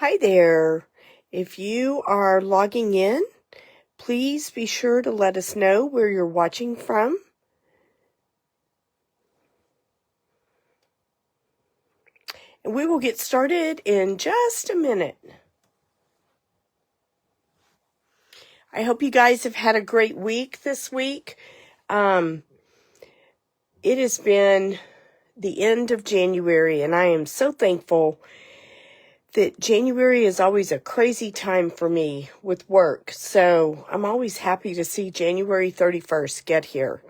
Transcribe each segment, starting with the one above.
Hi there. If you are logging in, please be sure to let us know where you're watching from. And we will get started in just a minute. I hope you guys have had a great week this week. It has been the end of January, and I am so thankful that January is always a crazy time for me with work. So I'm always happy to see January 31st get here.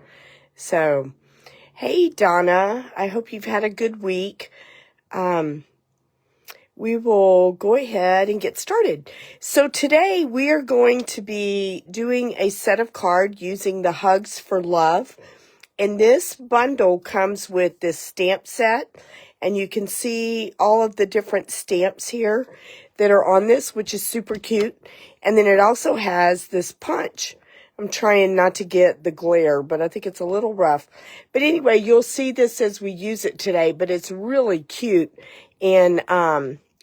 So, hey, Donna, I hope you've had a good week. We will go ahead and get started. So today we are going to be doing a set of cards using the Hugs for Love. And this bundle comes with this stamp set. And you can see all of the different stamps here that are on this, which is super cute. And then it also has this punch. I'm trying not to get the glare, but I think it's a little rough. But anyway, you'll see this as we use it today, but it's really cute. And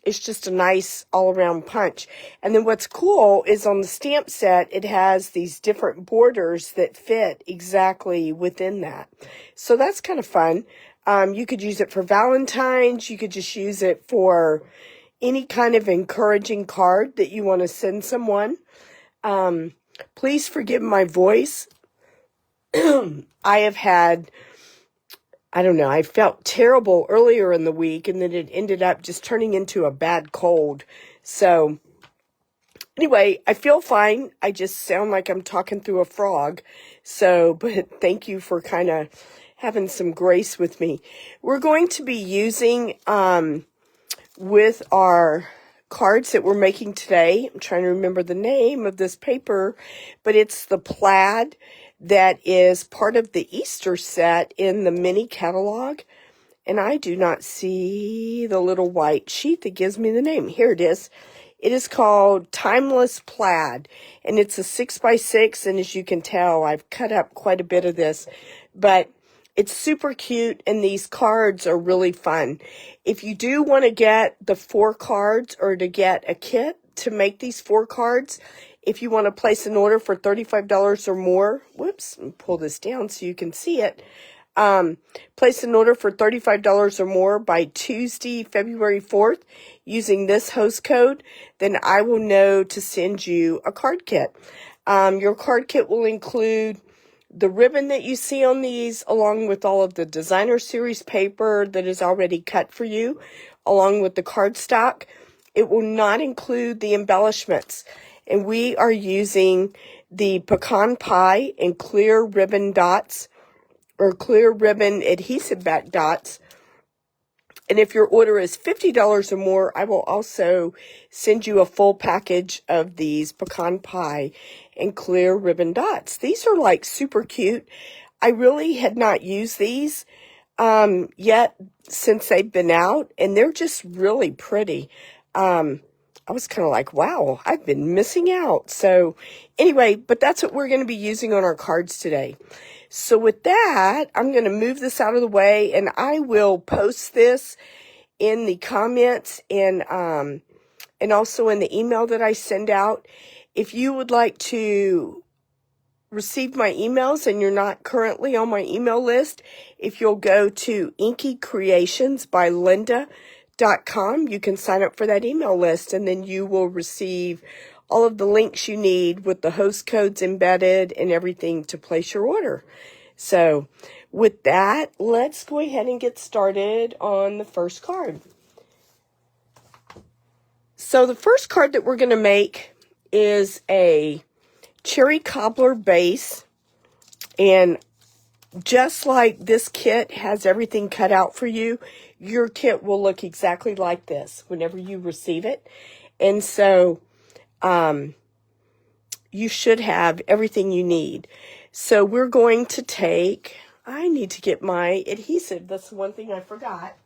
it's just a nice all-around punch. And then what's cool is on the stamp set, it has these different borders that fit exactly within that. So that's kind of fun. You could use it for Valentine's. You could just use it for any kind of encouraging card that you want to send someone. Please forgive my voice. I have had, I felt terrible earlier in the week, and then it ended up just turning into a bad cold. So anyway, I feel fine. I just sound like I'm talking through a frog. So, but thank you for kind of having some grace with me. We're going to be using, with our cards that we're making today, I'm trying to remember the name of this paper, but it's the plaid that is part of the Easter set in the mini catalog. And I do not see the little white sheet that gives me the name. Here it is. It is called Timeless Plaid, and it's a 6x6, and as you can tell, I've cut up quite a bit of this, but it's super cute, and these cards are really fun. If you do want to get the 4 cards or to get a kit to make these 4 cards, if you want to place an order for $35 or more, whoops, let me pull this down so you can see it. Place an order for $35 or more by Tuesday, February 4th using this host code, then I will know to send you a card kit. Your card kit will include the ribbon that you see on these, along with all of the designer series paper that is already cut for you, along with the cardstock. It will not include the embellishments. And we are using the pecan pie and clear ribbon dots, or clear ribbon adhesive back dots. And if your order is $50 or more, I will also send you a full package of these pecan pie and clear ribbon dots. These are like super cute. I really had not used these yet since they've been out, and they're just really pretty. I was kind of like, wow, I've been missing out. So anyway, but that's what we're going to be using on our cards today. So with that, I'm going to move this out of the way, and I will post this in the comments and also in the email that I send out. If you would like to receive my emails and you're not currently on my email list, if you'll go to inkycreationsbylinda.com, you can sign up for that email list, and then you will receive all of the links you need with the host codes embedded and everything to place your order. So with that, let's go ahead and get started on the first card. So the first card that we're going to make is a cherry cobbler base, and just like this kit has everything cut out for you, your kit will look exactly like this whenever you receive it. And so you should have everything you need. So we're going to take, I need to get my adhesive. That's the one thing I forgot.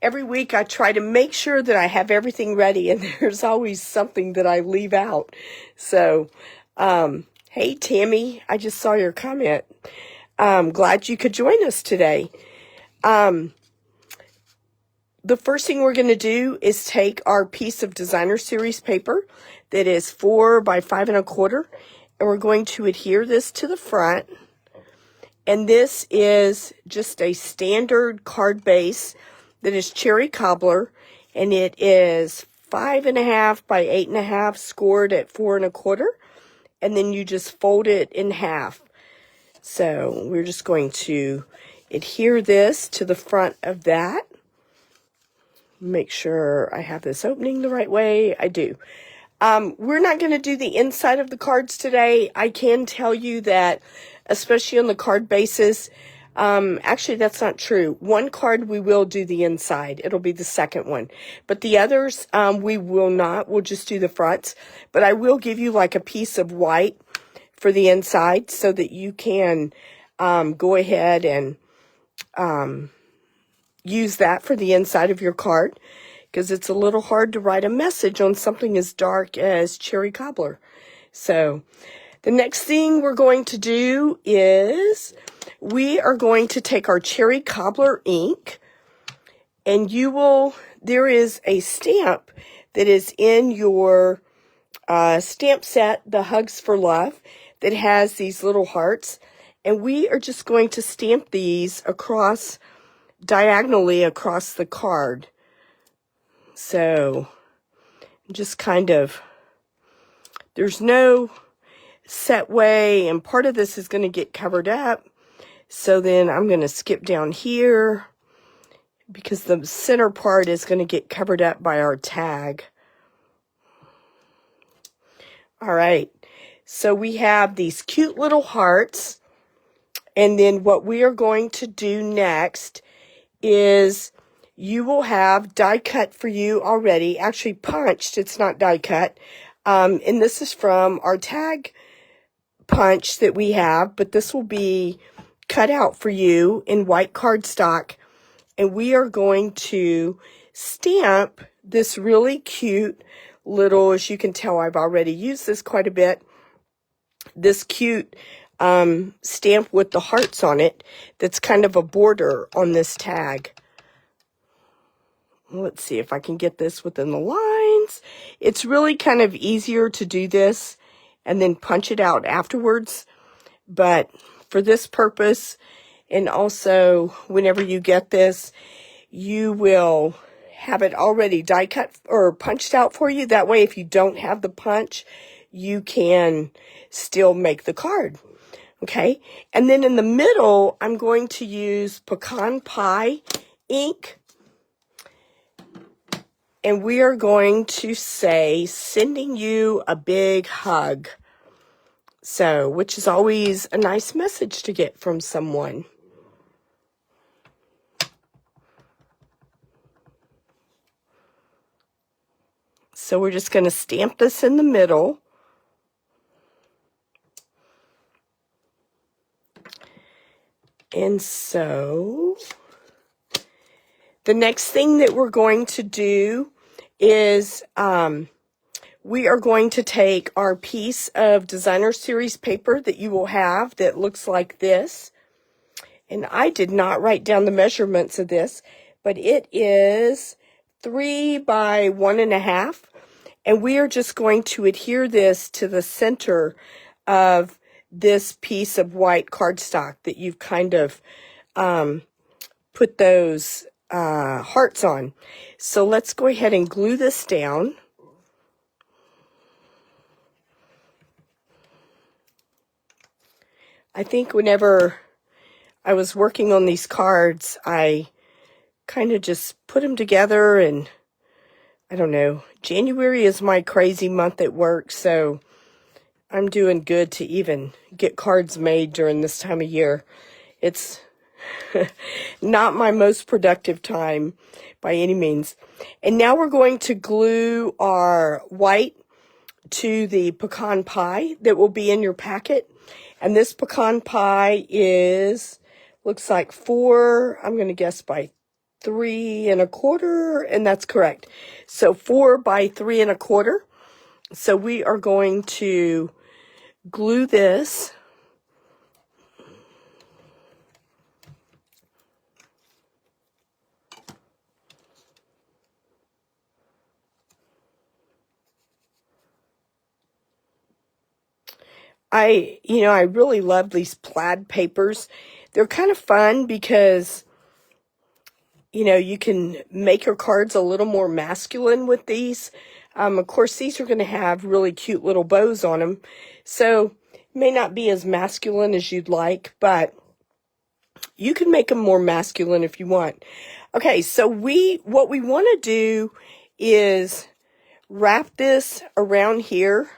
Every week I try to make sure that I have everything ready, and there's always something that I leave out. So, hey, Tammy, I just saw your comment. I'm glad you could join us today. the first thing we're going to do is take our piece of designer series paper that is 4 by 5 1/4, and we're going to adhere this to the front. And this is just a standard card base that is cherry cobbler, and it is 5 1/2 by 8 1/2 scored at 4 1/4, and then you just fold it in half. So we're just going to adhere this to the front of that. Make sure I have this opening the right way. I do. We're not going to do the inside of the cards today. I can tell you that, especially on the card bases, actually that's not true. One card we will do the inside. It'll be the second one. But the others, we will not. We'll just do the fronts. But I will give you like a piece of white for the inside so that you can go ahead and use that for the inside of your card, because it's a little hard to write a message on something as dark as cherry cobbler. So the next thing we're going to do is we are going to take our cherry cobbler ink, and there is a stamp that is in your stamp set, the Hugs for Love, that has these little hearts, and we are just going to stamp these diagonally across the card. So just kind of, there's no set way, and part of this is going to get covered up. So then I'm going to skip down here because the center part is going to get covered up by our tag. All right, so we have these cute little hearts, and then what we are going to do next is you will have die cut for you already, actually punched, it's not die cut, and this is from our tag punch that we have, but this will be cut out for you in white cardstock, and we are going to stamp this really cute little, as you can tell I've already used this quite a bit, this cute stamp with the hearts on it that's kind of a border on this tag. Let's see if I can get this within the lines. It's really kind of easier to do this and then punch it out afterwards, but for this purpose, and also whenever you get this, you will have it already die cut or punched out for you. That way, if you don't have the punch, you can still make the card. Okay, and then in the middle, I'm going to use Pecan Pie ink, and we are going to say, sending you a big hug. So, which is always a nice message to get from someone. So we're just going to stamp this in the middle. And so the next thing that we're going to do is we are going to take our piece of designer series paper that you will have that looks like this. And I did not write down the measurements of this, but it is 3 by 1 1/2. And we are just going to adhere this to the center of this piece of white cardstock that you've kind of put those hearts on. So let's go ahead and glue this down. I think whenever I was working on these cards, I kind of just put them together, and I don't know, January is my crazy month at work, so I'm doing good to even get cards made during this time of year. It's not my most productive time by any means. And now we're going to glue our white to the pecan pie that will be in your packet. And this pecan pie looks like 4, I'm going to guess by 3 1/4, and that's correct. So 4 by 3 1/4. So we are going to glue this I really love these plaid papers. They're kind of fun because, you can make your cards a little more masculine with these. Of course, these are going to have really cute little bows on them. So, may not be as masculine as you'd like, but you can make them more masculine if you want. Okay, so what we want to do is wrap this around here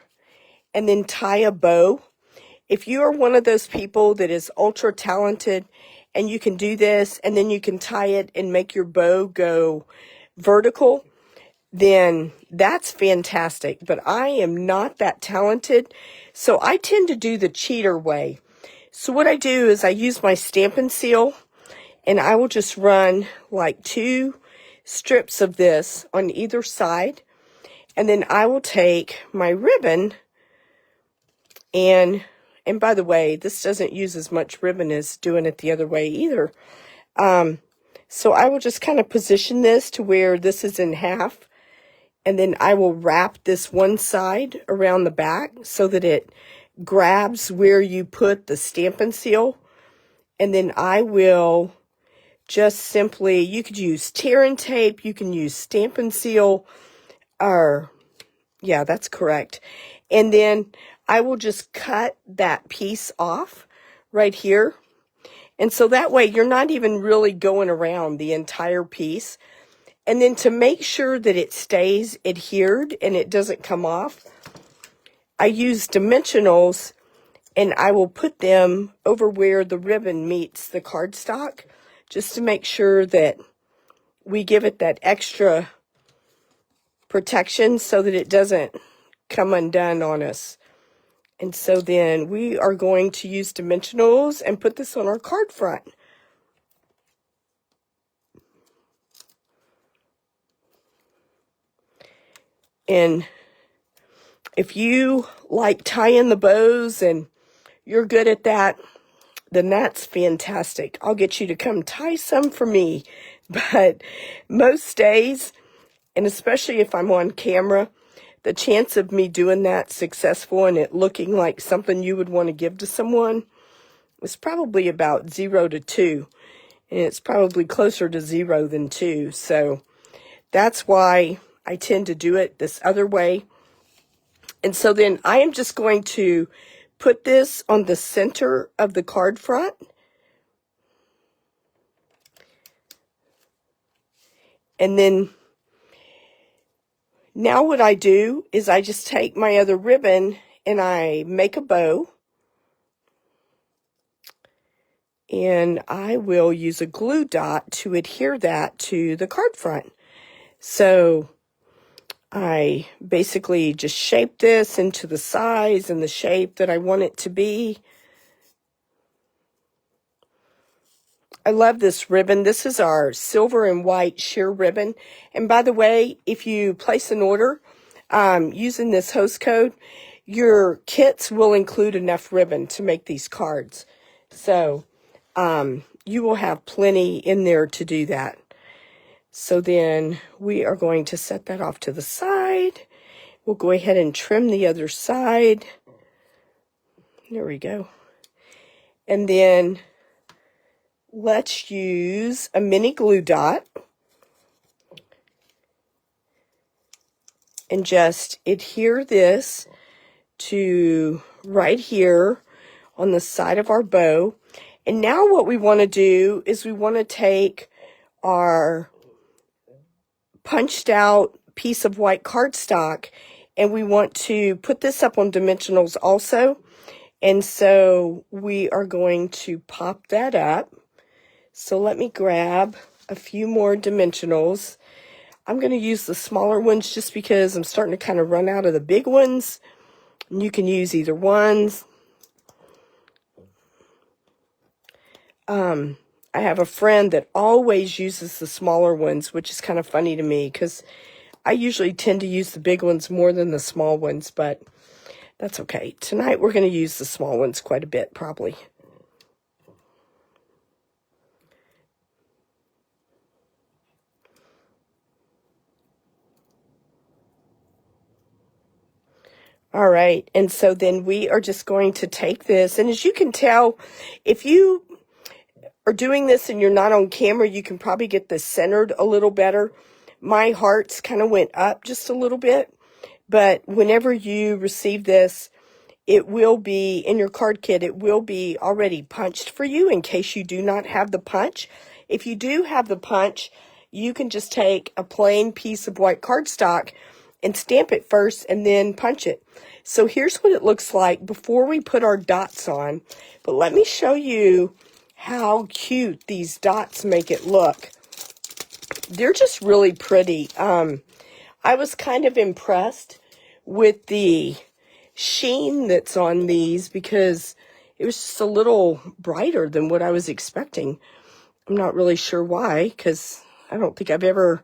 and then tie a bow. If you are one of those people that is ultra talented and you can do this and then you can tie it and make your bow go vertical, then that's fantastic. But I am not that talented, so I tend to do the cheater way. So what I do is I use my Stampin' Seal, and I will just run like 2 strips of this on either side, and then I will take my ribbon, and by the way, this doesn't use as much ribbon as doing it the other way either. So I will just kind of position this to where this is in half, and then I will wrap this one side around the back so that it grabs where you put the Stampin' Seal. And then I will just simply, you could use tear and tape, you can use Stampin' Seal, or, yeah, that's correct. And then I will just cut that piece off right here. And so that way you're not even really going around the entire piece. And then to make sure that it stays adhered and it doesn't come off, I use dimensionals, and I will put them over where the ribbon meets the cardstock, just to make sure that we give it that extra protection so that it doesn't come undone on us. And so then we are going to use dimensionals and put this on our card front. And if you like tying the bows and you're good at that, then that's fantastic. I'll get you to come tie some for me. But most days, and especially if I'm on camera, the chance of me doing that successful and it looking like something you would want to give to someone is probably about 0 to 2. And it's probably closer to 0 than 2. So that's why I tend to do it this other way. And so then I am just going to put this on the center of the card front. And then now what I do is I just take my other ribbon and I make a bow. And I will use a glue dot to adhere that to the card front. So I basically just shape this into the size and the shape that I want it to be. I love this ribbon. This is our silver and white sheer ribbon. And by the way, if you place an order using this host code, your kits will include enough ribbon to make these cards. So you will have plenty in there to do that. So then we are going to set that off to the side. We'll go ahead and trim the other side. There we go. And then let's use a mini glue dot and just adhere this to right here on the side of our bow. And now what we want to do is we want to take our punched out piece of white cardstock and we want to put this up on dimensionals also. And so we are going to pop that up. So let me grab a few more dimensionals. I'm going to use the smaller ones just because I'm starting to kind of run out of the big ones. And you can use either ones. I have a friend that always uses the smaller ones, which is kind of funny to me because I usually tend to use the big ones more than the small ones, but that's okay. Tonight we're going to use the small ones quite a bit, probably. All right, and so then we are just going to take this, and as you can tell, if you are doing this and you're not on camera, you can probably get this centered a little better. My hearts kind of went up just a little bit, but whenever you receive this, it will be, in your card kit, it will be already punched for you in case you do not have the punch. If you do have the punch, you can just take a plain piece of white cardstock and stamp it first and then punch it. So here's what it looks like before we put our dots on. But let me show you how cute these dots make it look. They're just really pretty. I was kind of impressed with the sheen that's on these because it was just a little brighter than what I was expecting. I'm not really sure why, because I don't think I've ever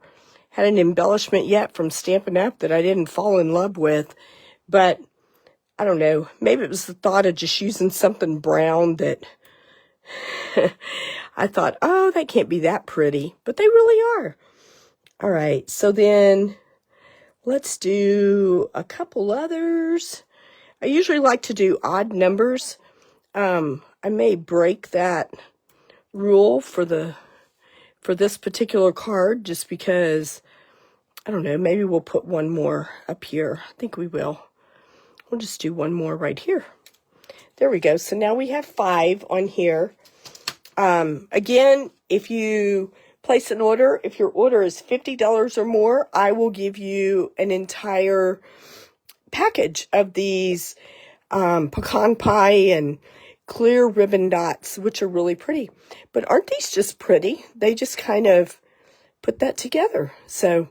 had an embellishment yet from Stampin' Up! That I didn't fall in love with. But I don't know. Maybe it was the thought of just using something brown that I thought, oh, that can't be that pretty. But they really are. All right. So then let's do a couple others. I usually like to do odd numbers. I may break that rule for this particular card just because, I don't know, maybe we'll put one more up here. I think we will. We'll just do one more right here. There we go. So now we have 5 on here. Again, if you place an order, if your order is $50 or more, I will give you an entire package of these pecan pie and clear ribbon dots, which are really pretty. But aren't these just pretty? They just kind of put that together. So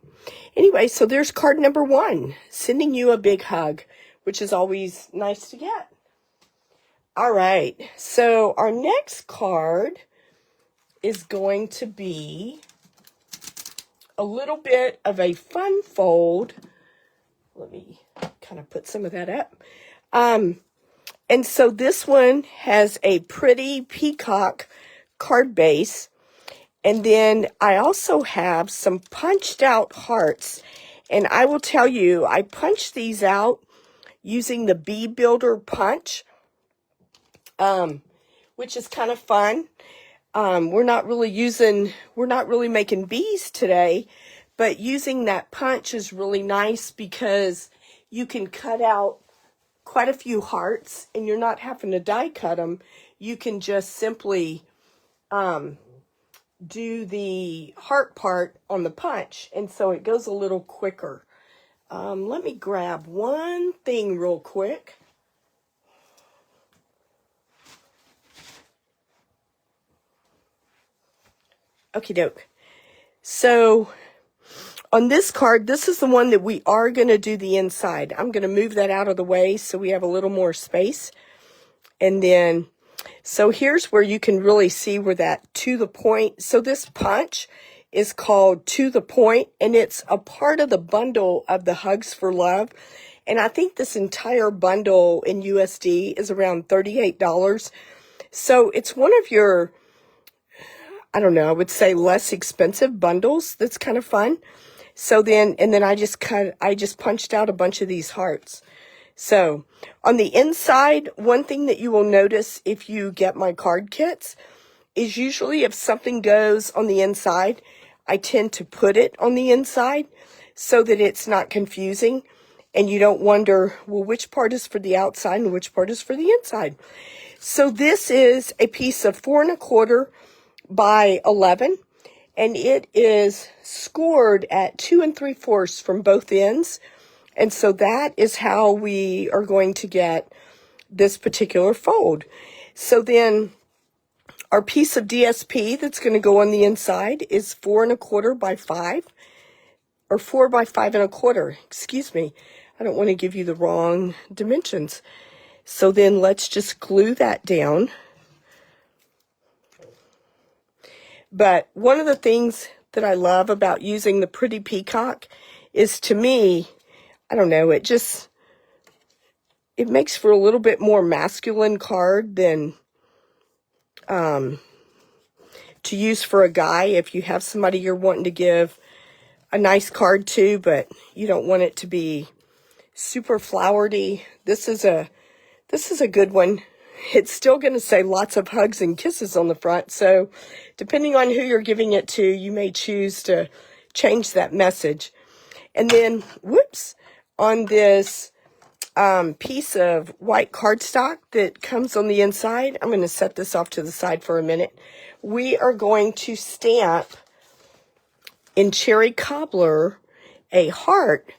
anyway, so there's card number 1, sending you a big hug, which is always nice to get. All right, so our next card is going to be a little bit of a fun fold. Let me kind of put some of that up. And so this one has a pretty peacock card base. And then I also have some punched out hearts. And I will tell you, I punched these out using the Bee Builder punch, which is kind of fun. We're not really making bees today, but using that punch is really nice because you can cut out quite a few hearts and you're not having to die cut them. You can just simply do the heart part on the punch, and so it goes a little quicker. Let me grab one thing real quick. Okie doke. So on this card, this is the one that we are going to do the inside. I'm going to move that out of the way so we have a little more space. And then, so here's where you can really see where that to the point. So this punch is called To the Point, and it's a part of the bundle of the Hugs for Love. And I think this entire bundle in USD is around $38. So it's one of your, I don't know, I would say less expensive bundles. That's kind of fun. So then, and then I just punched out a bunch of these hearts. So on the inside, one thing that you will notice if you get my card kits is usually if something goes on the inside, I tend to put it on the inside so that it's not confusing and you don't wonder, well, which part is for the outside and which part is for the inside. So this is a piece of 4 1/4 by 11, and it is scored at 2 3/4 from both ends. And so that is how we are going to get this particular fold. So then our piece of DSP that's going to go on the inside is 4 1/4 by 5, or 4 by 5 1/4. Excuse me. I don't want to give you the wrong dimensions. So then let's just glue that down. But one of the things that I love about using the pretty peacock is, to me, I don't know, it makes for a little bit more masculine card than to use for a guy if you have somebody you're wanting to give a nice card to, but you don't want it to be super flowery. This is a good one. It's still going to say lots of hugs and kisses on the front. So depending on who you're giving it to, you may choose to change that message. And then, whoops, on this piece of white cardstock that comes on the inside, I'm going to set this off to the side for a minute. We are going to stamp in cherry cobbler a heart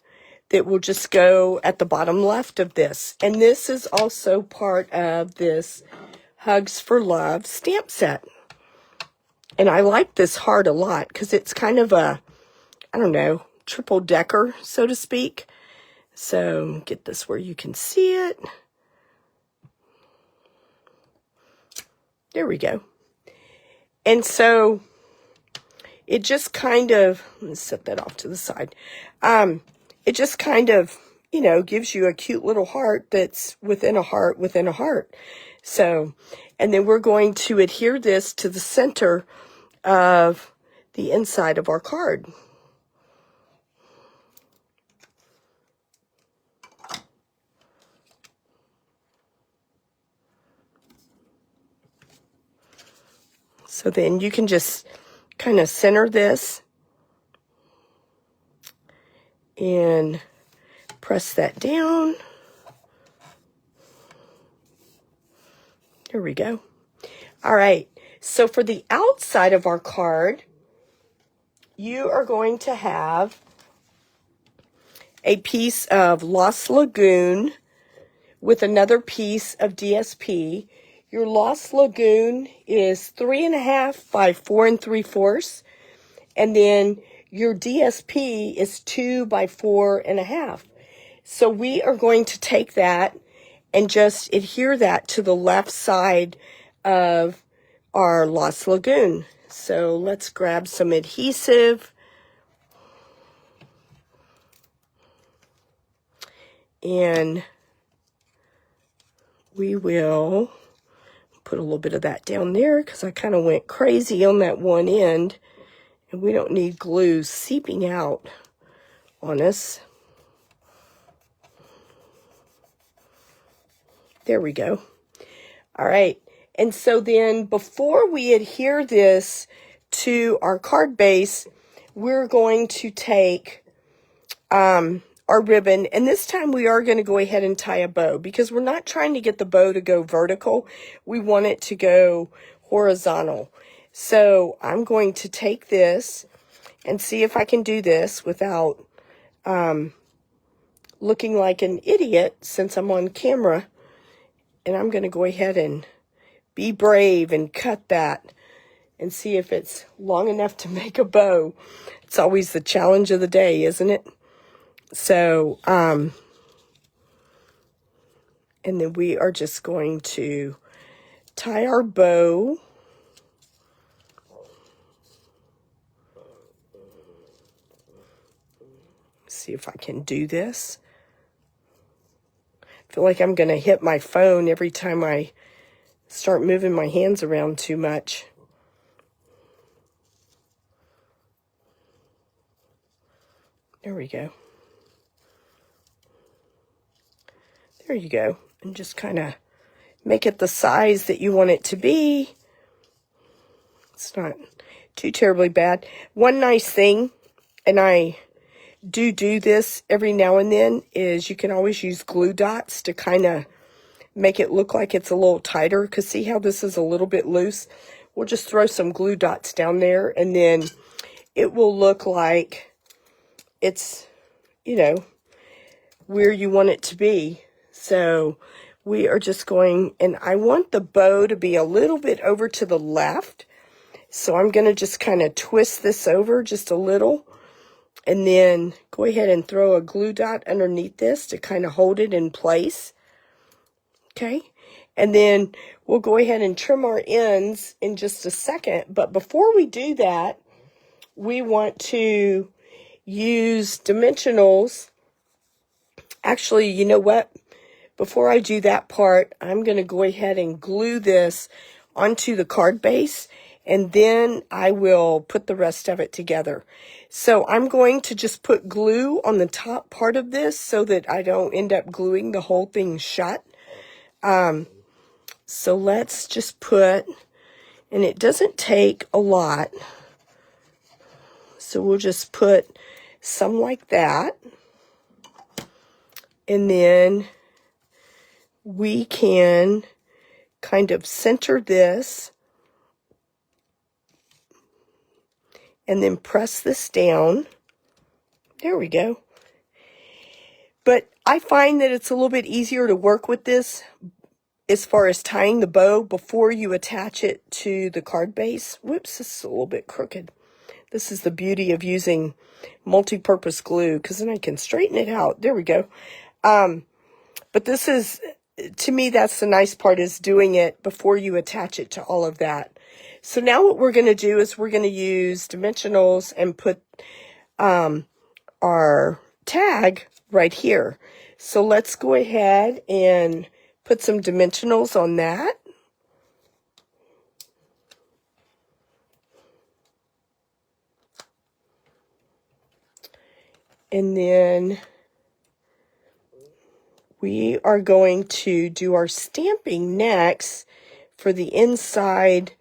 that will just go at the bottom left of this. And this is also part of this Hugs for Love stamp set. And I like this heart a lot because it's kind of a, I don't know, triple decker, so to speak. So get this where you can see it. There we go. And so it just kind of, let's set that off to the side. It just kind of, you know, gives you a cute little heart that's within a heart within a heart. So, and then we're going to adhere this to the center of the inside of our card. So then you can just kind of center this and press that down. There we go. All right. So for the outside of our card, you are going to have a piece of Lost Lagoon with another piece of DSP. Your Lost Lagoon is 3.5 by 4 3/4, and then your DSP is 2 by 4.5. So we are going to take that and just adhere that to the left side of our Lost Lagoon. So let's grab some adhesive. And we will put a little bit of that down there because I kind of went crazy on that one end. And we don't need glue seeping out on us. There we go. All right. And so then before we adhere this to our card base, we're going to take our ribbon. And this time we are going to go ahead and tie a bow because we're not trying to get the bow to go vertical. We want it to go horizontal. So I'm going to take this and see if I can do this without looking like an idiot since I'm on camera. And I'm going to go ahead and be brave and cut that and see if it's long enough to make a bow. It's always the challenge of the day, isn't it? So, and then we are just going to tie our bow. See if I can do this. I feel like I'm going to hit my phone every time I start moving my hands around too much. There we go. There you go. And just kind of make it the size that you want it to be. It's not too terribly bad. One nice thing, and I do this every now and then, is you can always use glue dots to kind of make it look like it's a little tighter. Because see how this is a little bit loose? We'll just throw some glue dots down there, and then it will look like it's, you know, where you want it to be. So we are just going, and I want the bow to be a little bit over to the left. So I'm going to just kind of twist this over just a little. And then go ahead and throw a glue dot underneath this to kind of hold it in place. Okay. And then we'll go ahead and trim our ends in just a second. But before we do that, we want to use dimensionals. Actually, you know what? Before I do that part, I'm going to go ahead and glue this onto the card base. and then I will put the rest of it together. So I'm going to just put glue on the top part of this so that I don't end up gluing the whole thing shut. So let's just put, and it doesn't take a lot, so we'll just put some like that, and then we can kind of center this and then press this down. There we go. But I find that it's a little bit easier to work with this as far as tying the bow before you attach it to the card base. Whoops, this is a little bit crooked. This is the beauty of using multi-purpose glue, because then I can straighten it out. There we go. But this is, to me, that's the nice part, is doing it before you attach it to all of that. So now what we're going to do is we're going to use dimensionals and put our tag right here. So let's go ahead and put some dimensionals on that. And then we are going to do our stamping next for the inside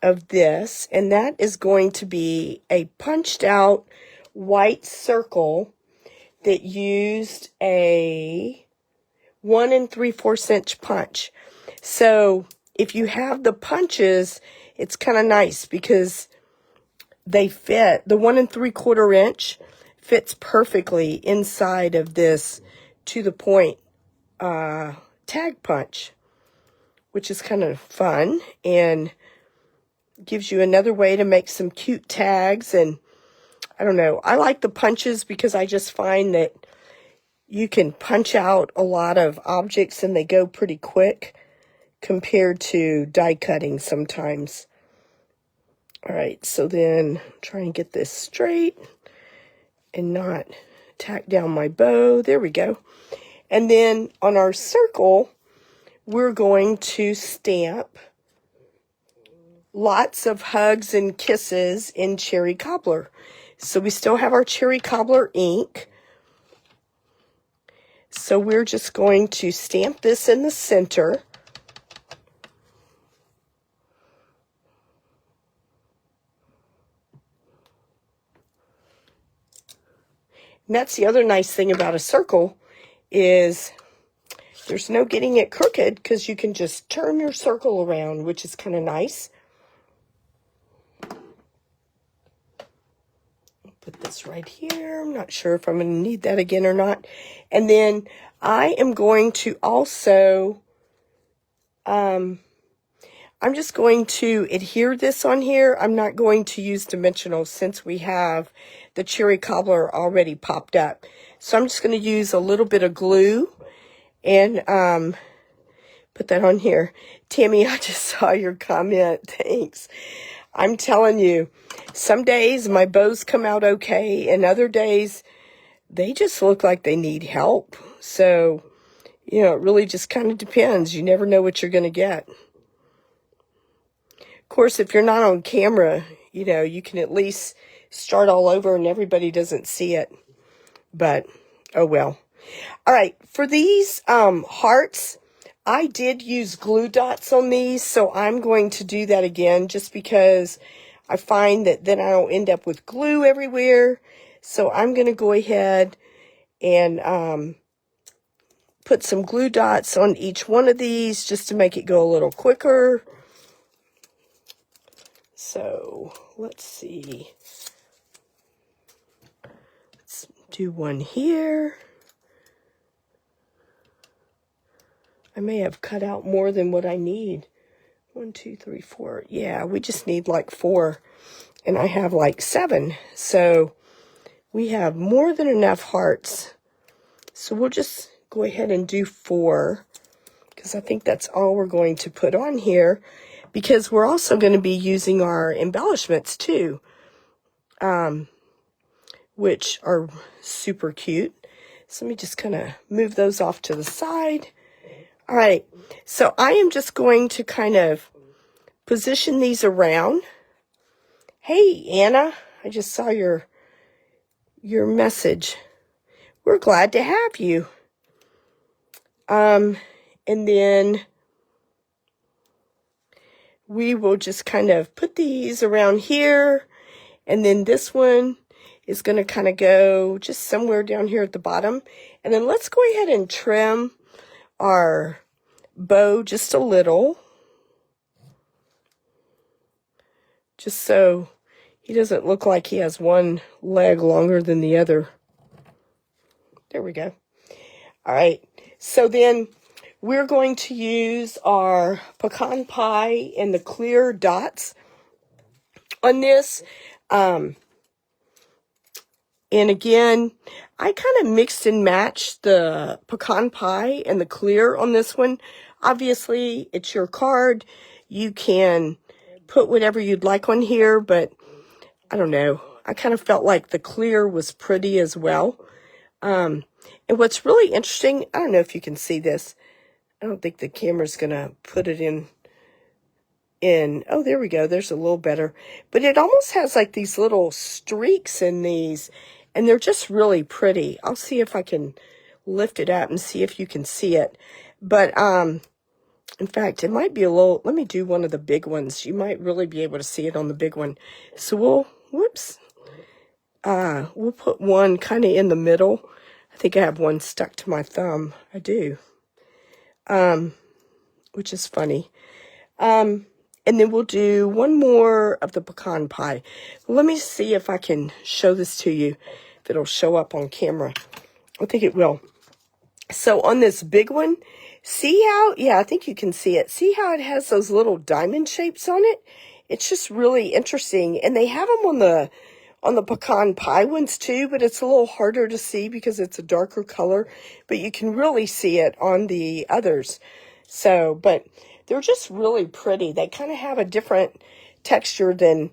of this, and that is going to be a punched out white circle that used a 1 3/4 inch punch. So if you have the punches, it's kind of nice because they fit. The 1 3/4 inch fits perfectly inside of this to the point tag punch, which is kind of fun and gives you another way to make some cute tags. And I don't know, I like the punches because I just find that you can punch out a lot of objects and they go pretty quick compared to die cutting sometimes. All right, so then try and get this straight and not tack down my bow. There we go. And then on our circle, we're going to stamp lots of hugs and kisses in cherry cobbler. So we still have our cherry cobbler ink. So we're just going to stamp this in the center. And that's the other nice thing about a circle, is there's no getting it crooked because you can just turn your circle around, which is kind of nice. Put this right here. I'm not sure if I'm going to need that again or not. And then I am going to also, I'm just going to adhere this on here. I'm not going to use dimensionals since we have the cherry cobbler already popped up. So I'm just going to use a little bit of glue and put that on here. Tammy, I just saw your comment. Thanks. I'm telling you, some days my bows come out okay, and other days they just look like they need help. So, you know, it really just kind of depends. You never know what you're going to get. Of course, if you're not on camera, you know, you can at least start all over and everybody doesn't see it. But, oh well. All right, for these hearts, I did use glue dots on these, so I'm going to do that again just because I find that then I don't end up with glue everywhere. So I'm going to go ahead and put some glue dots on each one of these just to make it go a little quicker. So let's see. Let's do one here. I may have cut out more than what I need. 1, 2, 3, 4. Yeah, we just need like 4. And I have like 7. So we have more than enough hearts. So we'll just go ahead and do 4. Because I think that's all we're going to put on here. Because we're also going to be using our embellishments too. Which are super cute. So let me just kind of move those off to the side. All right, so I am just going to kind of position these around. Hey, Anna, I just saw your message. We're glad to have you. And then we will just kind of put these around here. And then this one is going to kind of go just somewhere down here at the bottom. And then let's go ahead and trim our bow just a little. Just so he doesn't look like he has one leg longer than the other. There we go. All right. So then we're going to use our pecan pie and the clear dots on this. And again, I kind of mixed and matched the pecan pie and the clear on this one. Obviously, it's your card. You can put whatever you'd like on here, but I don't know. I kind of felt like the clear was pretty as well. And what's really interesting, I don't know if you can see this. I don't think the camera's going to put it in. Oh, there we go. There's a little better. But it almost has like these little streaks in these, and they're just really pretty. I'll see if I can lift it up and see if you can see it. But, in fact, it might be a little, let me do one of the big ones. You might really be able to see it on the big one. So we'll put one kind of in the middle. I think I have one stuck to my thumb. I do. Which is funny. And then we'll do one more of the pecan pie. Let me see if I can show this to you, if it'll show up on camera. I think it will. So on this big one, see how, yeah, I think you can see it. See how it has those little diamond shapes on it? It's just really interesting. And they have them on the pecan pie ones too, but it's a little harder to see because it's a darker color. But you can really see it on the others. So, but they're just really pretty. They kind of have a different texture than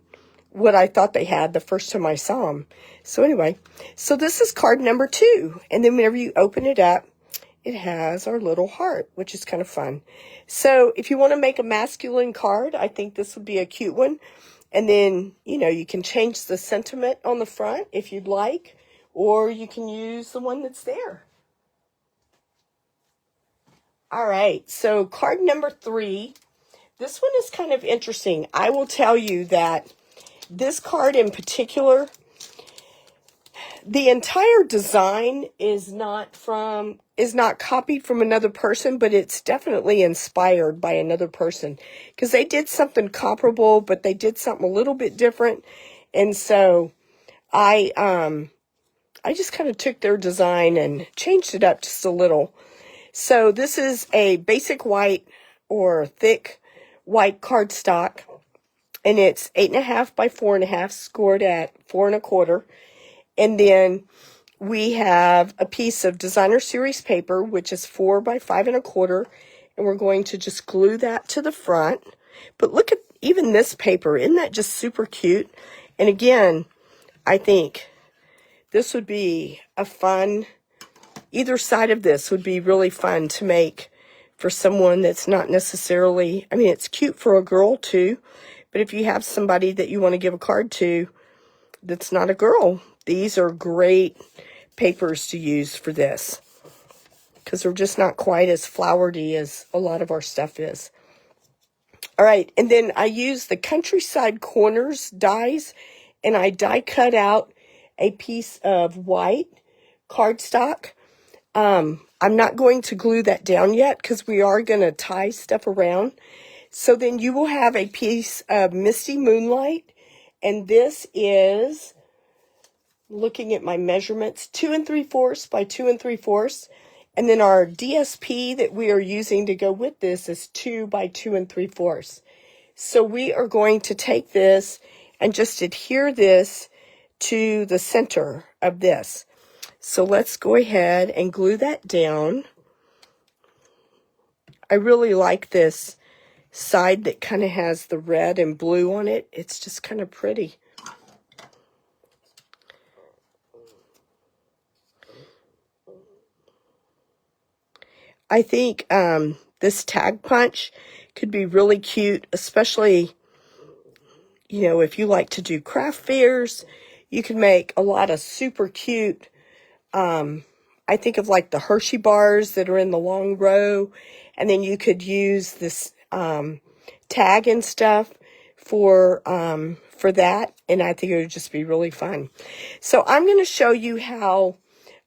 what I thought they had the first time I saw them. So anyway, so this is card number 2. And then whenever you open it up, it has our little heart, which is kind of fun. So if you want to make a masculine card, I think this would be a cute one. And then, you know, you can change the sentiment on the front if you'd like, or you can use the one that's there. All right, so card number 3. This one is kind of interesting. I will tell you that this card in particular, the entire design is not copied from another person, but it's definitely inspired by another person because they did something comparable, but they did something a little bit different. And so I just kind of took their design and changed it up just a little. So this is a basic white or thick white cardstock, and it's 8.5 by 4.5, scored at 4 1/4. And then we have a piece of designer series paper, which is 4 by 5 1/4, and we're going to just glue that to the front. But look at even this paper. Isn't that just super cute? And again, I think this would be a fun, either side of this would be really fun to make for someone that's not necessarily, I mean, it's cute for a girl too, but if you have somebody that you want to give a card to that's not a girl, these are great papers to use for this because they're just not quite as flowery as a lot of our stuff is. All right, and then I use the Countryside Corners dies, and I die cut out a piece of white cardstock. I'm not going to glue that down yet because we are going to tie stuff around. So then you will have a piece of Misty Moonlight, and this is, looking at my measurements, 2 3/4 by 2 3/4. And then our DSP that we are using to go with this is 2 by 2 3/4. So we are going to take this and just adhere this to the center of this. So let's go ahead and glue that down. I really like this side that kind of has the red and blue on it. It's just kind of pretty. I think this tag punch Could be really cute, especially, you know, if you like to do craft fairs. You can make a lot of super cute, I think of like the Hershey bars that are in the long row, and then you could use this tag and stuff for that, and I think it would just be really fun. So I'm going to show you how,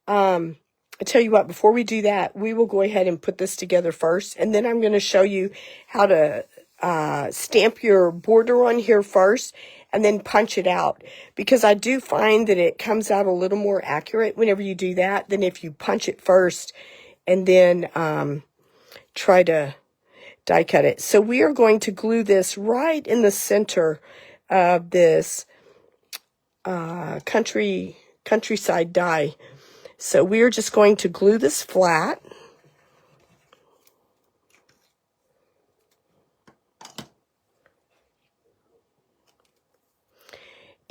I tell you what, before we do that, we will go ahead and put this together first, and then I'm going to show you how to stamp your border on here first, and then punch it out, because I do find that it comes out a little more accurate whenever you do that than if you punch it first and then try to die cut it. So we are going to glue this right in the center of this countryside die. So we are just going to glue this flat.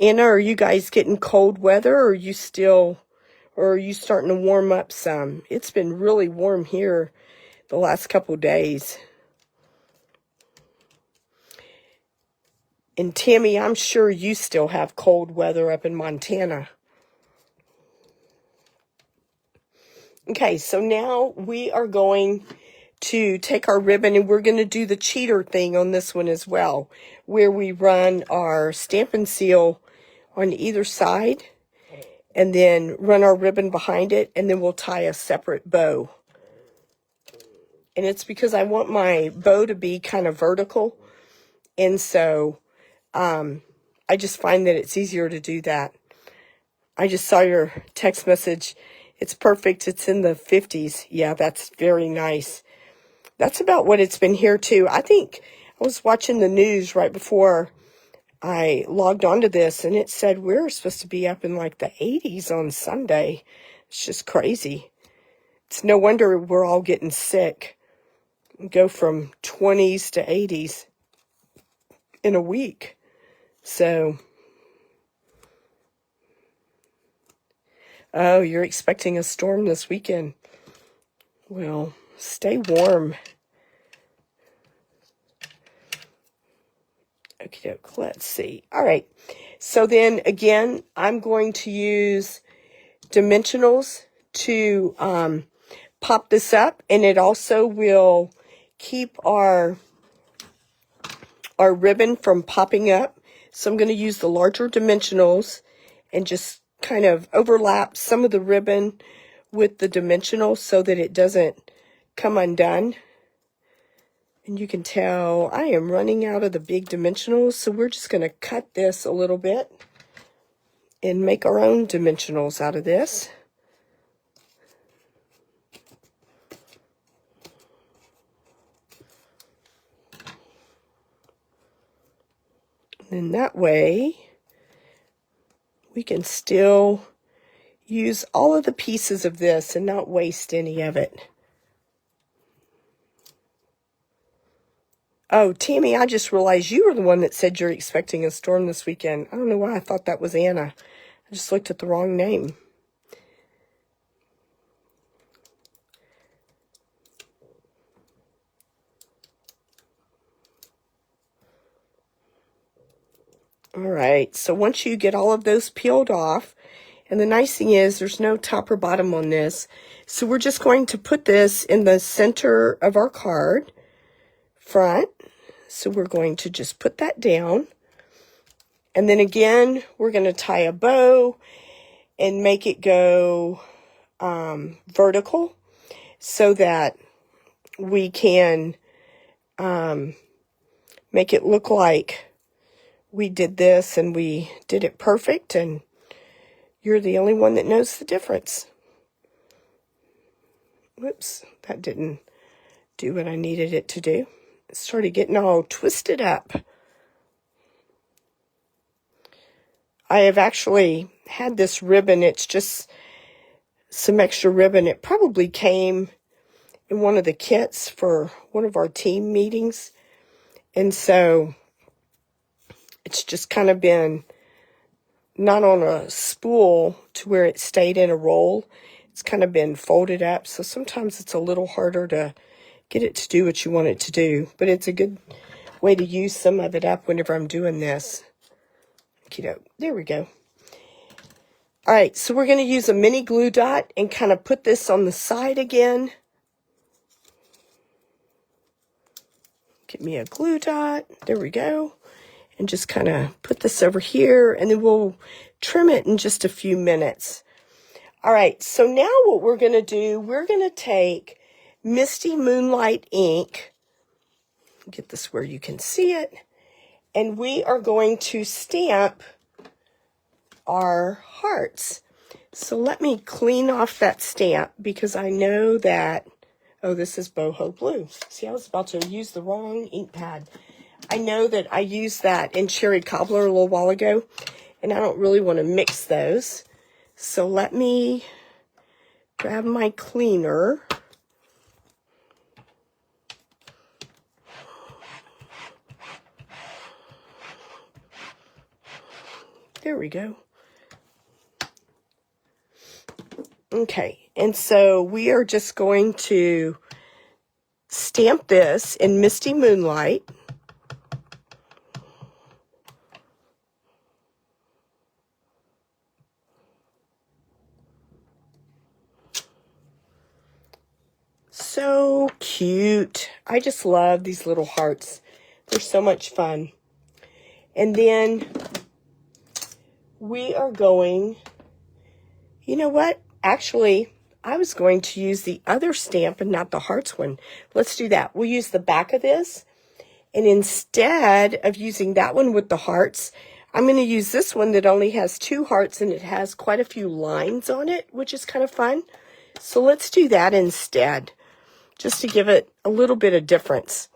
Anna, are you guys getting cold weather, or are you starting to warm up some? It's been really warm here the last couple days. And Tammy, I'm sure you still have cold weather up in Montana. Okay, so now we are going to take our ribbon, and we're going to do the cheater thing on this one as well, where we run our Stampin' Seal on either side and then run our ribbon behind it, and then we'll tie a separate bow. And it's because I want my bow to be kind of vertical, and so I just find that it's easier to do that. I just saw your text message. It's perfect. It's in the 50s. Yeah, that's very nice. That's about what it's been here too. I think I was watching the news right before I logged onto this, and it said we're supposed to be up in like the 80s on Sunday. It's just crazy. It's no wonder we're all getting sick. Go from 20s to 80s in a week. So, oh, you're expecting a storm this weekend. Well, stay warm. Okay, let's see. All right. So then again, I'm going to use dimensionals to pop this up, and it also will keep our ribbon from popping up. So I'm going to use the larger dimensionals and just kind of overlap some of the ribbon with the dimensional so that it doesn't come undone. And you can tell I am running out of the big dimensionals, so we're just going to cut this a little bit and make our own dimensionals out of this. And that way, we can still use all of the pieces of this and not waste any of it. Oh, Tammy, I just realized you were the one that said you're expecting a storm this weekend. I don't know why I thought that was Anna. I just looked at the wrong name. All right, so once you get all of those peeled off, and the nice thing is there's no top or bottom on this, so we're just going to put this in the center of our card front. So we're going to just put that down, and then again we're going to tie a bow and make it go vertical so that we can make it look like we did this and we did it perfect, and you're the only one that knows the difference. Whoops, that didn't do what I needed it to do. It started getting all twisted up. I have actually had this ribbon. It's just some extra ribbon. It probably came in one of the kits for one of our team meetings. And so it's just kind of been not on a spool to where it stayed in a roll. It's kind of been folded up. So sometimes it's a little harder to get it to do what you want it to do. But it's a good way to use some of it up whenever I'm doing this. There we go. All right, so we're going to use a mini glue dot and kind of put this on the side again. Get me a glue dot. There we go. And just kind of put this over here, and then we'll trim it in just a few minutes. All right, so now what we're going to do, we're going to take Misty Moonlight ink. Get this where you can see it. And we are going to stamp our hearts. So let me clean off that stamp because I know that, oh, this is boho blue. See, I was about to use the wrong ink pad. I know that I used that in Cherry Cobbler a little while ago, and I don't really want to mix those. So let me grab my cleaner. There we go. Okay, and so we are just going to stamp this in Misty Moonlight. So cute. I just love these little hearts. They're so much fun. And then we are going, you know what? Actually, I was going to use the other stamp and not the hearts one. Let's do that. We'll use the back of this. And instead of using that one with the hearts, I'm going to use this one that only has 2 hearts and it has quite a few lines on it, which is kind of fun. So let's do that instead, just to give it a little bit of difference.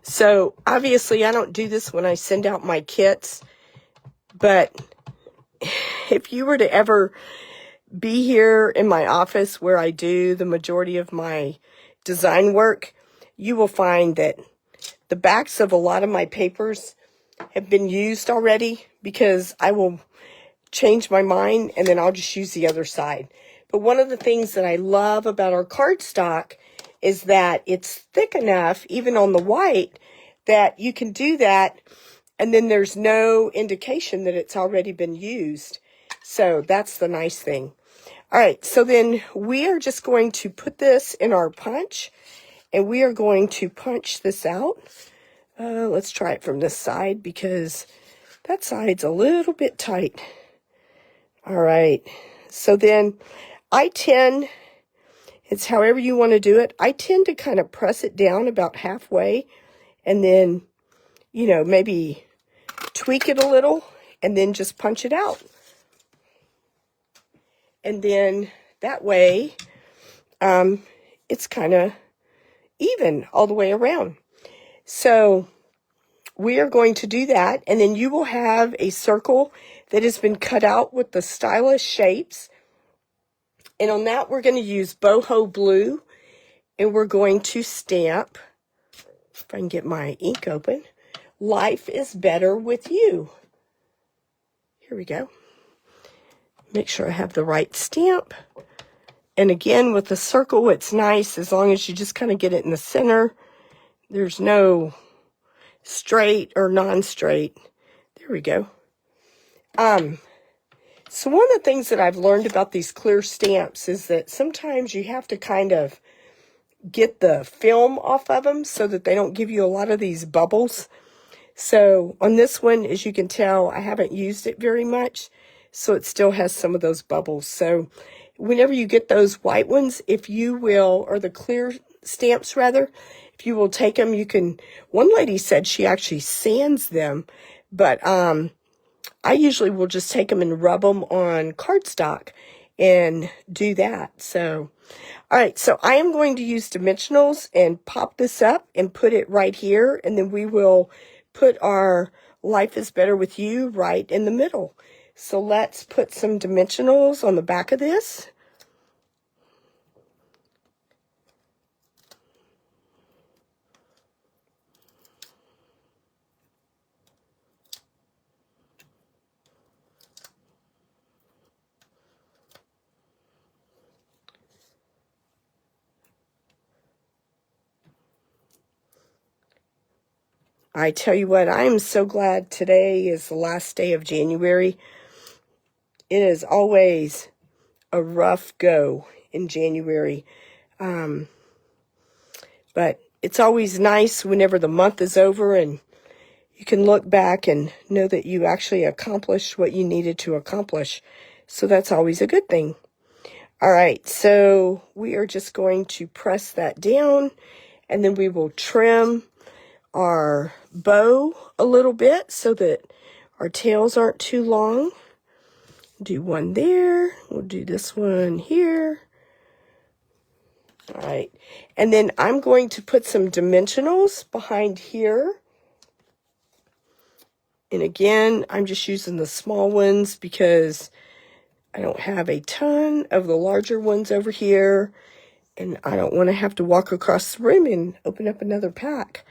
So obviously I don't do this when I send out my kits, but if you were to ever be here in my office where I do the majority of my design work, you will find that the backs of a lot of my papers have been used already because I will change my mind and then I'll just use the other side. But one of the things that I love about our cardstock is that it's thick enough, even on the white, that you can do that and then there's no indication that it's already been used. So that's the nice thing. All right, so then we are just going to put this in our punch and we are going to punch this out. Let's try it from this side because that side's a little bit tight. All right, so then I tend, it's however you want to do it, I tend to kind of press it down about halfway and then, you know, maybe tweak it a little and then just punch it out. And then that way, it's kind of even all the way around. So we are going to do that, and then you will have a circle that has been cut out with the stylish shapes. And on that, we're going to use boho blue, and we're going to stamp, if I can get my ink open, Life is Better with You. Here we go. Make sure I have the right stamp. And again, with the circle, it's nice as long as you just kind of get it in the center. There's no straight or non-straight. There we go. So one of the things that I've learned about these clear stamps is that sometimes you have to kind of get the film off of them so that they don't give you a lot of these bubbles. So on this one, as you can tell, I haven't used it very much, so it still has some of those bubbles. So whenever you get those white ones, if you will, or the clear stamps rather, if you will take them, you can, one lady said she actually sands them, but I usually will just take them and rub them on cardstock and do that. So, all right, so I am going to use dimensionals and pop this up and put it right here, and then we will put our Life is Better with You right in the middle. So let's put some dimensionals on the back of this. I tell you what, I am so glad today is the last day of January. It is always a rough go in January. But it's always nice whenever the month is over and you can look back and know that you actually accomplished what you needed to accomplish. So that's always a good thing. All right, so we are just going to press that down, and then we will trim our bow a little bit so that our tails aren't too long. Do one there. We'll do this one here. All right, and then I'm going to put some dimensionals behind here. And again, I'm just using the small ones because I don't have a ton of the larger ones over here. And I don't want to have to walk across the room and open up another pack.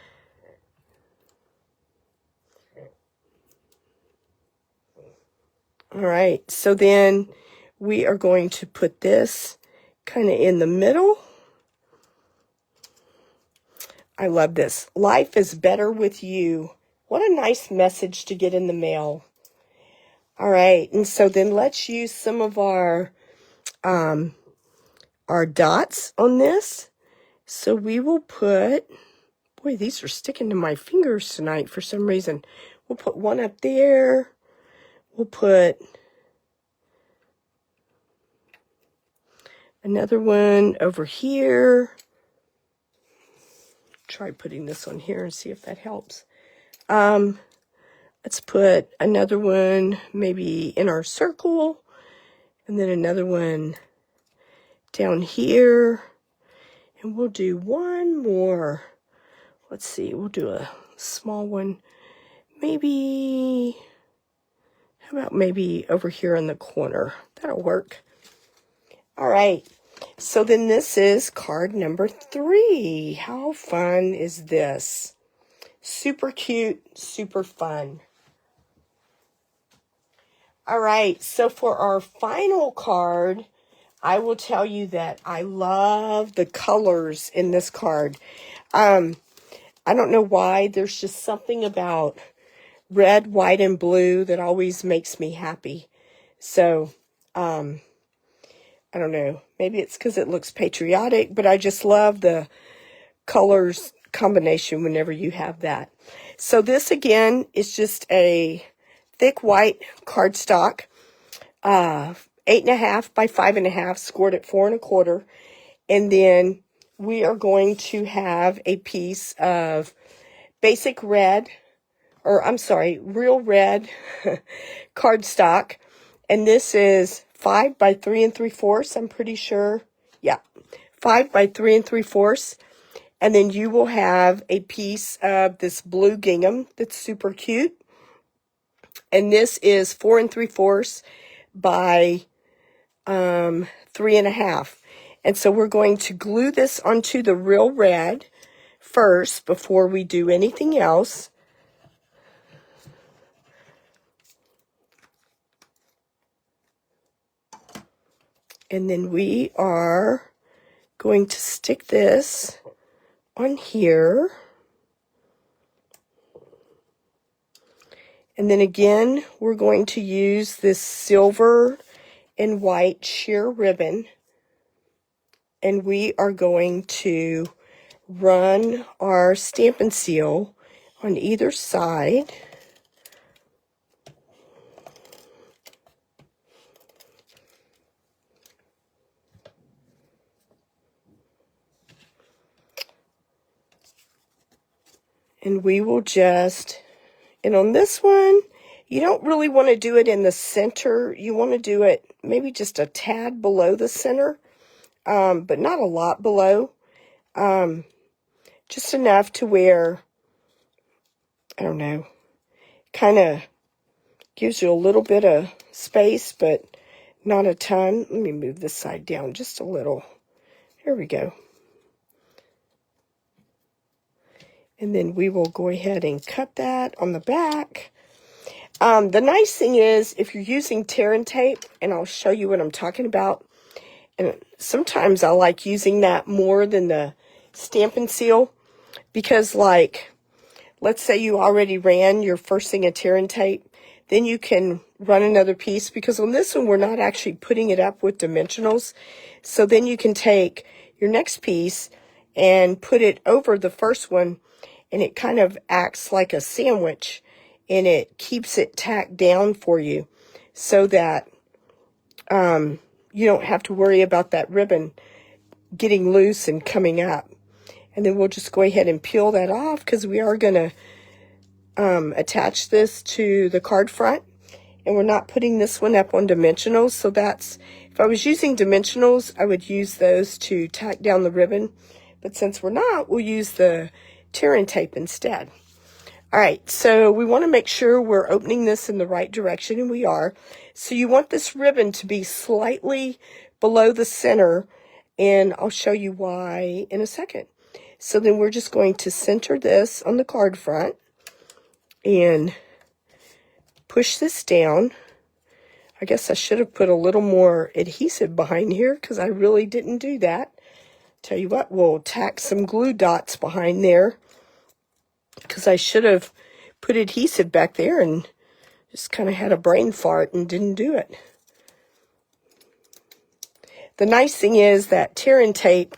All right, so then we are going to put this kind of in the middle. I love this. Life is better with you. What a nice message to get in the mail. All right, and so then let's use some of our dots on this. So we will put, boy, these are sticking to my fingers tonight for some reason. We'll put one up there. We'll put another one over here. Try putting this on here and see if that helps. Let's put another one maybe in our circle, and then another one down here, and we'll do one more. Let's see, we'll do a small one, maybe, how about maybe over here in the corner? That'll work. All right, so then this is card number 3. How fun is this? Super cute, super fun. All right, so for our final card, I will tell you that I love the colors in this card. I don't know why, there's just something about red, white, and blue that always makes me happy. So, I don't know, maybe it's because it looks patriotic, but I just love the colors combination whenever you have that. So this again is just a thick white cardstock, 8.5 by 5.5, scored at 4 1/4, and then we are going to have a piece of basic red, or I'm sorry, real red cardstock, and this is 5 by 3 3/4. I'm pretty sure, yeah, 5 by 3 3/4. And then you will have a piece of this blue gingham that's super cute. And this is 4 3/4 by 3.5. And so we're going to glue this onto the real red first before we do anything else. And then we are going to stick this on here. And then again, we're going to use this silver and white sheer ribbon. And we are going to run our Stampin' Seal on either side. And we will just, and on this one, you don't really want to do it in the center. You want to do it maybe just a tad below the center, but not a lot below. Just enough to where, I don't know, kind of gives you a little bit of space, but not a ton. Let me move this side down just a little. There we go. And then we will go ahead and cut that on the back. The nice thing is, if you're using tear and tape, and I'll show you what I'm talking about, and sometimes I like using that more than the Stampin' Seal, because like let's say you already ran your first thing of tear and tape, then you can run another piece, because on this one we're not actually putting it up with dimensionals. So then you can take your next piece and put it over the first one, and it kind of acts like a sandwich, and it keeps it tacked down for you so that you don't have to worry about that ribbon getting loose and coming up. And then we'll just go ahead and peel that off, because we are going to attach this to the card front, and we're not putting this one up on dimensionals. So that's, if I was using dimensionals, I would use those to tack down the ribbon, but since we're not, we'll use the tear and tape instead. All right, so we want to make sure we're opening this in the right direction, and we are. So you want this ribbon to be slightly below the center, and I'll show you why in a second. So then we're just going to center this on the card front and push this down. I guess I should have put a little more adhesive behind here, because I really didn't do that. Tell you what, we'll tack some glue dots behind there, because I should have put adhesive back there and just kind of had a brain fart and didn't do it. The nice thing is that tear and tape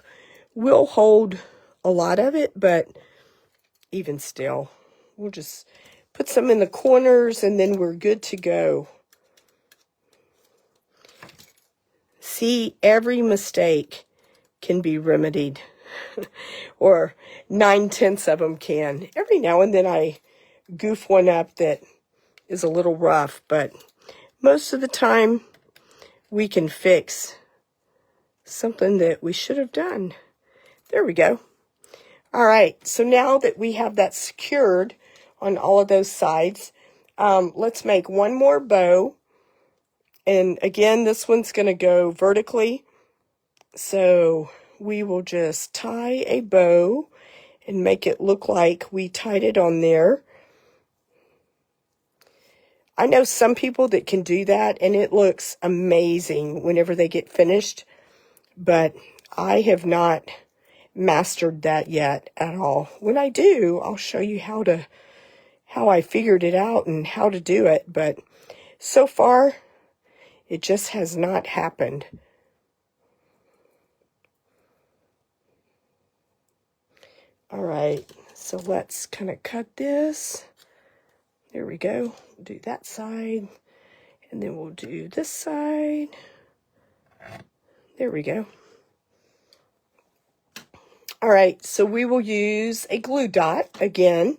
will hold a lot of it, but even still, we'll just put some in the corners and then we're good to go. See, every mistake can be remedied, or 9/10 of them can. Every now and then I goof one up that is a little rough, but most of the time we can fix something that we should have done. There we go. All right, so now that we have that secured on all of those sides, let's make one more bow. And again, this one's going to go vertically. So we will just tie a bow and make it look like we tied it on there. I know some people that can do that, and it looks amazing whenever they get finished, but I have not mastered that yet at all. When I do, I'll show you how I figured it out and how to do it, but so far it just has not happened. All right, so let's kind of cut this. There we go. We'll do that side, and then we'll do this side. There we go. All right, so we will use a glue dot again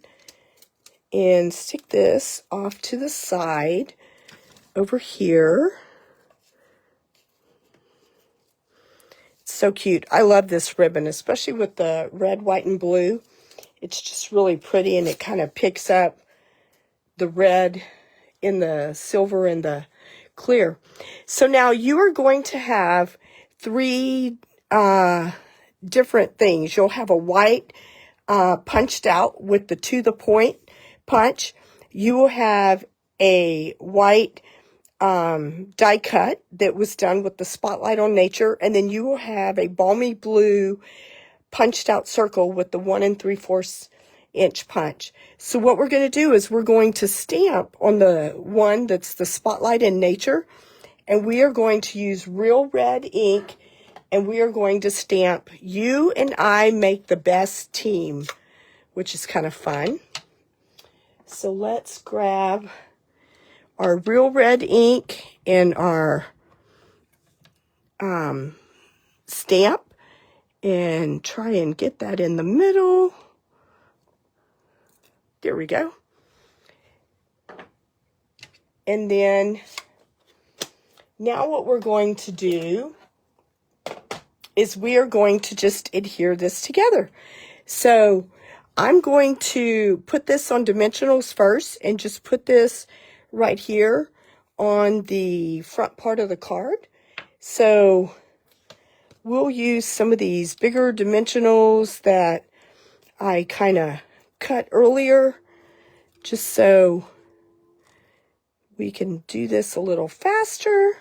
and stick this off to the side over here. It's so cute. I love this ribbon, especially with the red, white, and blue. It's just really pretty, and it kind of picks up the red in the silver and the clear. So now you are going to have three different things. You'll have a white punched out with the to the point punch. You will have a white die cut that was done with the spotlight on nature, and then you will have a balmy blue punched out circle with the 1 3/4 inch punch. So what we're going to do is we're going to stamp on the one that's the spotlight in nature, and we are going to use real red ink, and we are going to stamp "You and I make the best team," which is kind of fun. So let's grab our real red ink and our stamp and try and get that in the middle. There we go. And then now what we're going to do is we are going to just adhere this together. So I'm going to put this on dimensionals first and just put this right here on the front part of the card. So we'll use some of these bigger dimensionals that I kind of cut earlier, just so we can do this a little faster.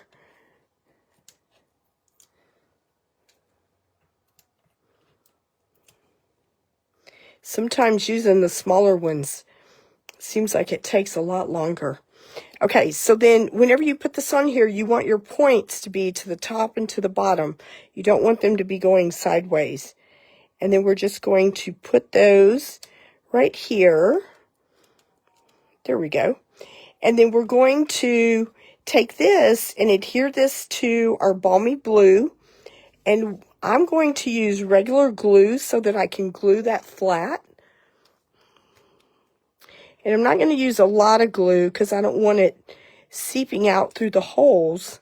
Sometimes using the smaller ones seems like it takes a lot longer. Okay, so then whenever you put this on here, you want your points to be to the top and to the bottom. You don't want them to be going sideways. And then we're just going to put those right here. There we go. And then we're going to take this and adhere this to our balmy blue. And I'm going to use regular glue so that I can glue that flat. And I'm not going to use a lot of glue because I don't want it seeping out through the holes.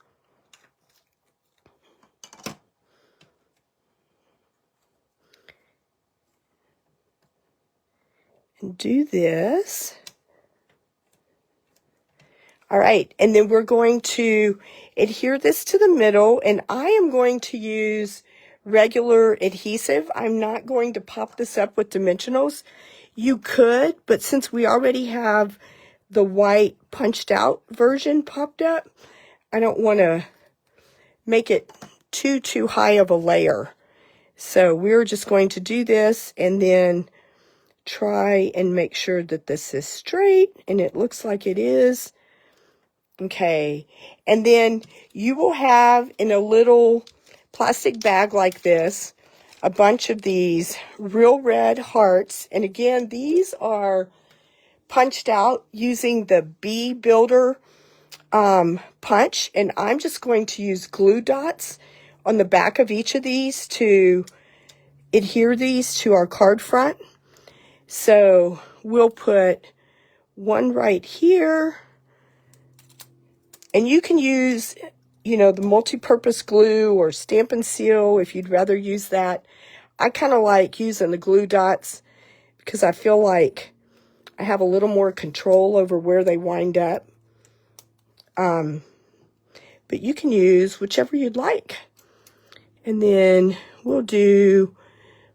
And do this. All right, and then we're going to adhere this to the middle, and I am going to use regular adhesive. I'm not going to pop this up with dimensionals. You could, but since we already have the white punched out version popped up, I don't want to make it too high of a layer. So we're just going to do this and then try and make sure that this is straight, and it looks like it is. Okay, and then you will have in a little plastic bag like this a bunch of these real red hearts. And again, these are punched out using the Bee Builder punch. And I'm just going to use glue dots on the back of each of these to adhere these to our card front. So we'll put one right here. And you can use, you know, the multi-purpose glue or Stampin' Seal if you'd rather use that. I kind of like using the glue dots because I feel like I have a little more control over where they wind up. But you can use whichever you'd like. And then we'll do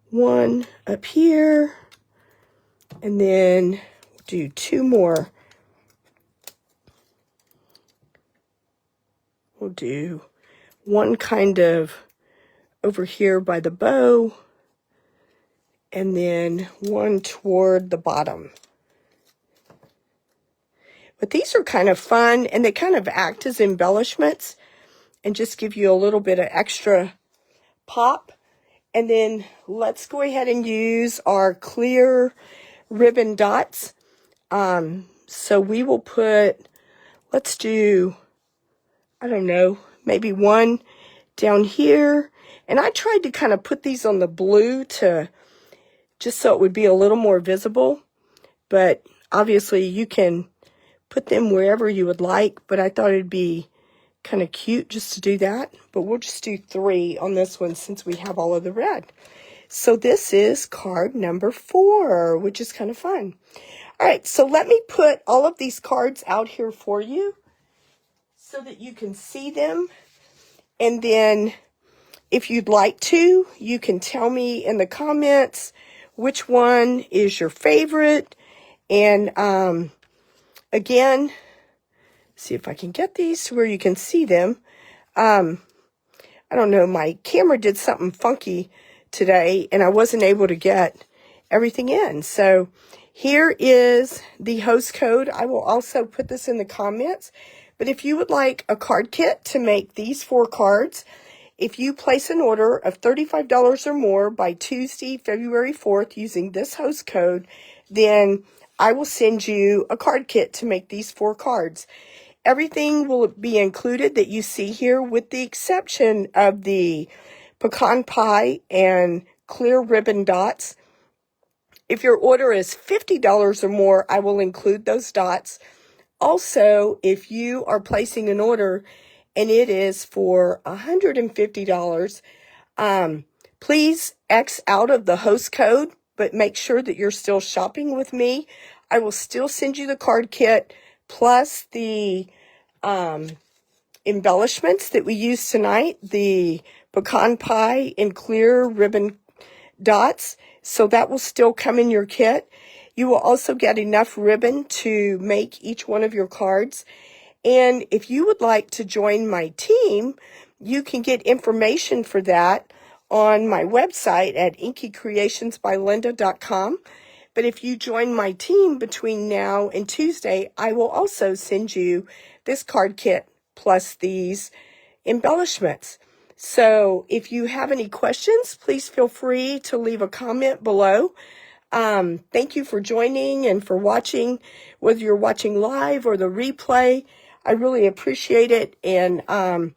one up here. And then we'll do two more. We'll do one kind of over here by the bow, and then one toward the bottom. But these are kind of fun, and they kind of act as embellishments and just give you a little bit of extra pop. And then let's go ahead and use our clear ribbon dots. So we will put, let's do, I don't know, maybe one down here. And I tried to kind of put these on the blue to just so it would be a little more visible. But obviously you can put them wherever you would like. But I thought it'd be kind of cute just to do that. But we'll just do 3 on this one since we have all of the red. So this is card number 4, which is kind of fun. All right, so let me put all of these cards out here for you so that you can see them. And then if you'd like to, you can tell me in the comments which one is your favorite. And again, see if I can get these to where you can see them. I don't know, my camera did something funky today and I wasn't able to get everything in. So here is the host code. I will also put this in the comments. But if you would like a card kit to make these 4 cards, if you place an order of $35 or more by Tuesday, February 4th using this host code, then I will send you a card kit to make these 4 cards. Everything will be included that you see here with the exception of the pecan pie and clear ribbon dots. If your order is $50 or more, I will include those dots. Also, if you are placing an order and it is for $150, please X out of the host code, but make sure that you're still shopping with me. I will still send you the card kit plus the embellishments that we used tonight, the pecan pie and clear ribbon dots. So that will still come in your kit. You will also get enough ribbon to make each one of your cards. And if you would like to join my team, you can get information for that on my website at inkycreationsbylinda.com. But if you join my team between now and Tuesday, I will also send you this card kit plus these embellishments. So if you have any questions, please feel free to leave a comment below. Thank you for joining and for watching, whether you're watching live or the replay. I really appreciate it. And I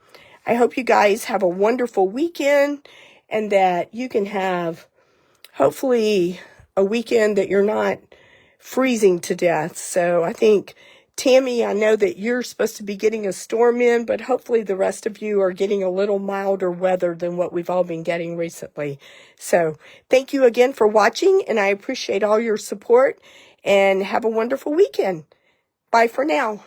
hope you guys have a wonderful weekend and that you can have, hopefully, a weekend that you're not freezing to death. So I think, Tammy, I know that you're supposed to be getting a storm in, but hopefully the rest of you are getting a little milder weather than what we've all been getting recently. So thank you again for watching, and I appreciate all your support, and have a wonderful weekend. Bye for now.